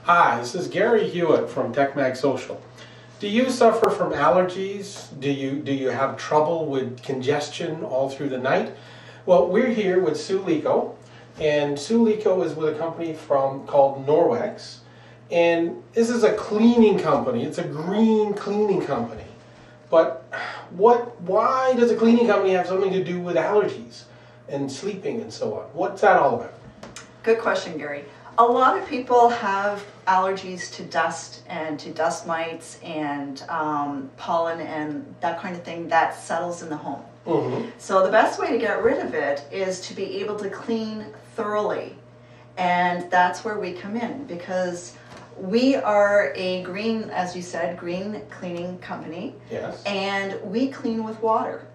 Hi, this is Gary Hewitt from TechMag Social. Do you suffer from allergies? Do you have trouble with congestion all through the night? Well, we're here with Liko, and Liko is with a company called Norwex, and this is a cleaning company. It's a green cleaning company. But why does a cleaning company have something to do with allergies and sleeping and so on? What's that all about? Good question, Gary. A lot of people have allergies to dust and to dust mites and pollen and that kind of thing that settles in the home. Mm-hmm. So the best way to get rid of it is to be able to clean thoroughly. And that's where we come in, because we are a green, as you said, green cleaning company. Yes. And we clean with water.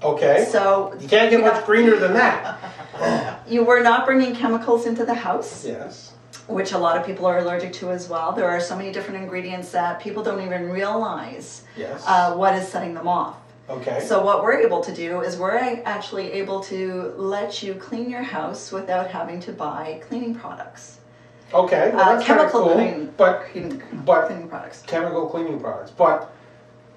Okay. So you can't get much greener than that. You were not bringing chemicals into the house. Yes. Which a lot of people are allergic to as well. There are so many different ingredients that people don't even realize what is setting them off. Okay. So what we're able to do is we're actually able to let you clean your house without having to buy cleaning products. Okay. Well, that's chemical cool, cleaning products. Chemical cleaning products. But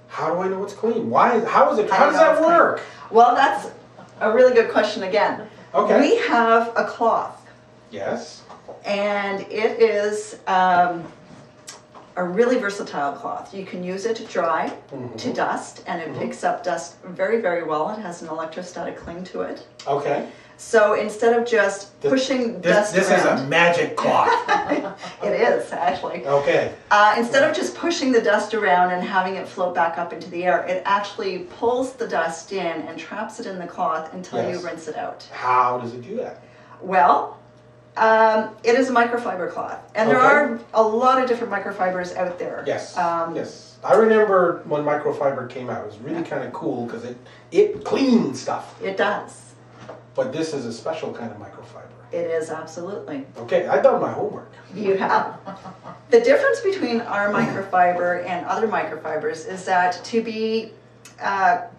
how do I know it's clean? How does that work? Well, that's a really good question again. Okay. We have a cloth. Yes. And it is a really versatile cloth. You can use it to dry, to dust, and it picks up dust very, very well. It has an electrostatic cling to it. Okay. So instead of just pushing dust around... This is a magic cloth. It is, actually. Okay. Instead of just pushing the dust around and having it float back up into the air, it actually pulls the dust in and traps it in the cloth until you rinse it out. How does it do that? Well, it is a microfiber cloth, and there are a lot of different microfibers out there. Yes, yes. I remember when microfiber came out. It was really kind of cool because it cleans stuff. It does. But this is a special kind of microfiber. It is, absolutely. Okay, I've done my homework. You have. The difference between our microfiber and other microfibers is that to be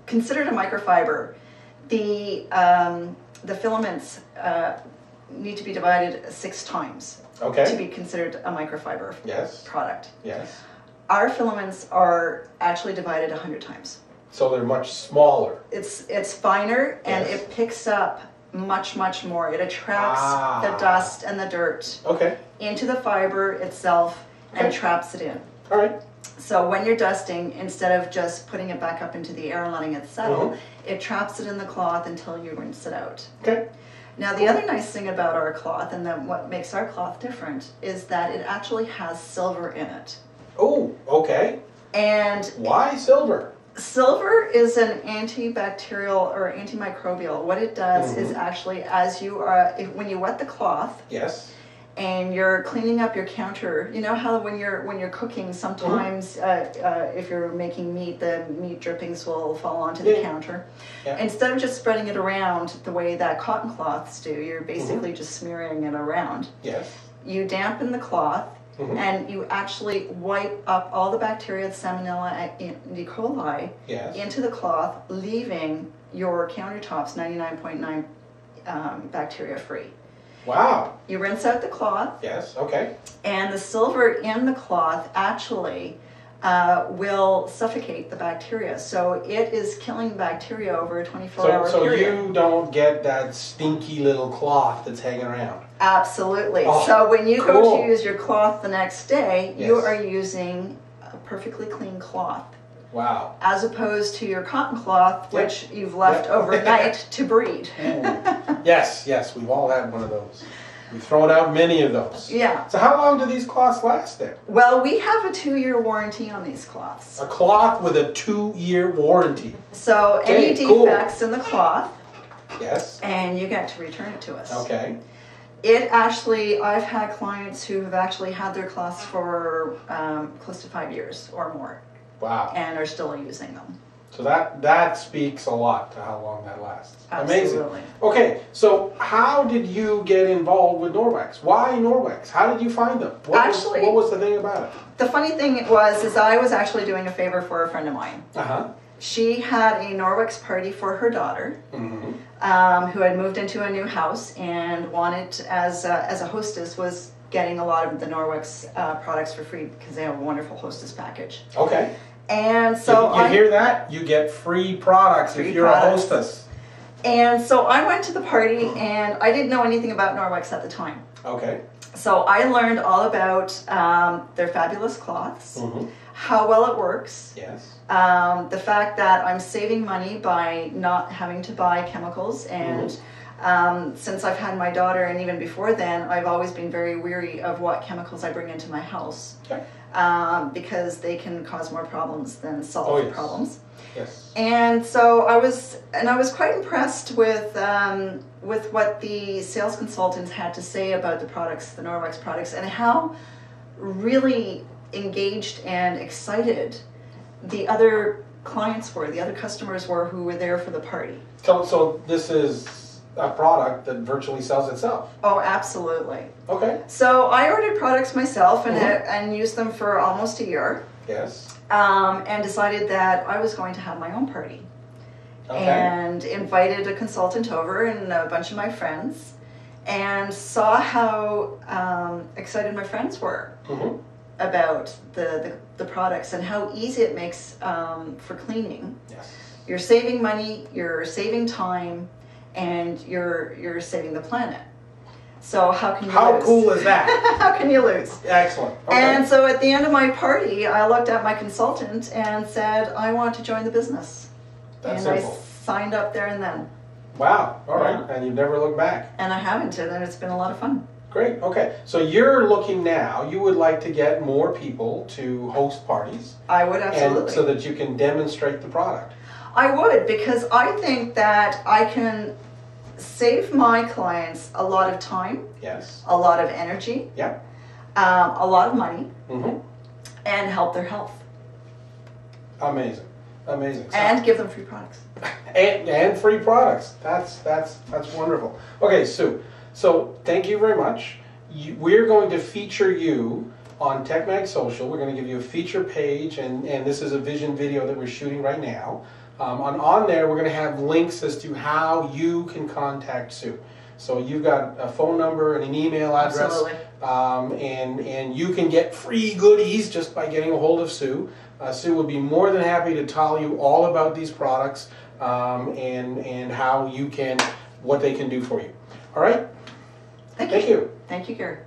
considered a microfiber, the filaments need to be divided 6 times to be considered a microfiber product. Yes. Our filaments are actually divided 100 times. So they're much smaller. It's finer, and it picks up much, much more. It attracts the dust and the dirt into the fiber itself and traps it in. All right. So when you're dusting, instead of just putting it back up into the air and letting it settle, it traps it in the cloth until you rinse it out. Okay. Now the other nice thing about our cloth, and then what makes our cloth different, is that it actually has silver in it. Oh, okay. And why silver? Silver is an antibacterial or antimicrobial. What it does is actually, as you are, when you wet the cloth, and you're cleaning up your counter, you know how when you're cooking, sometimes if you're making meat, the meat drippings will fall onto the counter. Instead of just spreading it around the way that cotton cloths do, you're basically just smearing it around. You dampen the cloth. And you actually wipe up all the bacteria, Salmonella and E. coli, into the cloth, leaving your countertops 99.9 bacteria free. Wow. You rinse out the cloth. Yes, okay. And the silver in the cloth actually will suffocate the bacteria. So it is killing bacteria over a 24-hour period. So you don't get that stinky little cloth that's hanging around. Absolutely. So when you go to use your cloth the next day, you are using a perfectly clean cloth. Wow. As opposed to your cotton cloth, which you've left overnight to breed. Yes, yes, we've all had one of those. We've thrown out many of those. Yeah. So how long do these cloths last then? Well, we have a 2-year warranty on these cloths. A cloth with a 2-year warranty. So any defects in the cloth, and you get to return it to us. Okay. It actually, I've had clients who have actually had their cloths for close to 5 years or more. Wow. And are still using them. So that speaks a lot to how long that lasts. Absolutely. Amazing. Okay, so how did you get involved with Norwex? Why Norwex? How did you find them? What was the thing about it? The funny thing is I was actually doing a favor for a friend of mine. She had a Norwex party for her daughter, who had moved into a new house and wanted, as a hostess, was getting a lot of the Norwex products for free because they have a wonderful hostess package. Okay. And so you hear that? You get free products if you're a hostess. And so I went to the party, and I didn't know anything about Norwex at the time. Okay. So I learned all about their fabulous cloths, how well it works. Yes. The fact that I'm saving money by not having to buy chemicals, and since I've had my daughter, and even before then, I've always been very weary of what chemicals I bring into my house. Okay. Because they can cause more problems than solve problems. Yes. And so I was quite impressed with what the sales consultants had to say about the products, the Norwex products, and how really engaged and excited the other clients were, the other customers were who were there for the party. So this is a product that virtually sells itself. Oh, absolutely. Okay. So I ordered products myself and used them for almost a year. Yes. And decided that I was going to have my own party. Okay. And invited a consultant over and a bunch of my friends, and saw how excited my friends were about the products and how easy it makes for cleaning. Yes. You're saving money, you're saving time, and you're saving the planet. So how can you lose? How cool is that? How can you lose? Excellent. Okay. And so at the end of my party, I looked at my consultant and said, I want to join the business. That's and simple. I signed up there and then. Wow. All right. And you've never looked back. And I haven't, and it's been a lot of fun. Great. Okay. So you're looking now, you would like to get more people to host parties. I would, absolutely. And so that you can demonstrate the product. I would, because I think that I can save my clients a lot of time. Yes. A lot of energy. Yeah. A lot of money. And help their health. Amazing. Amazing. And give them free products. And free products. That's wonderful. Okay, Sue. So thank you very much. We're going to feature you on TechMag Social. We're going to give you a feature page, and this is a vision video that we're shooting right now. On there, we're going to have links as to how you can contact Sue. So you've got a phone number and an email address. Absolutely. And you can get free goodies just by getting a hold of Sue. Sue will be more than happy to tell you all about these products and how you can, what they can do for you. All right? Thank you. Thank you. Thank you, Gary.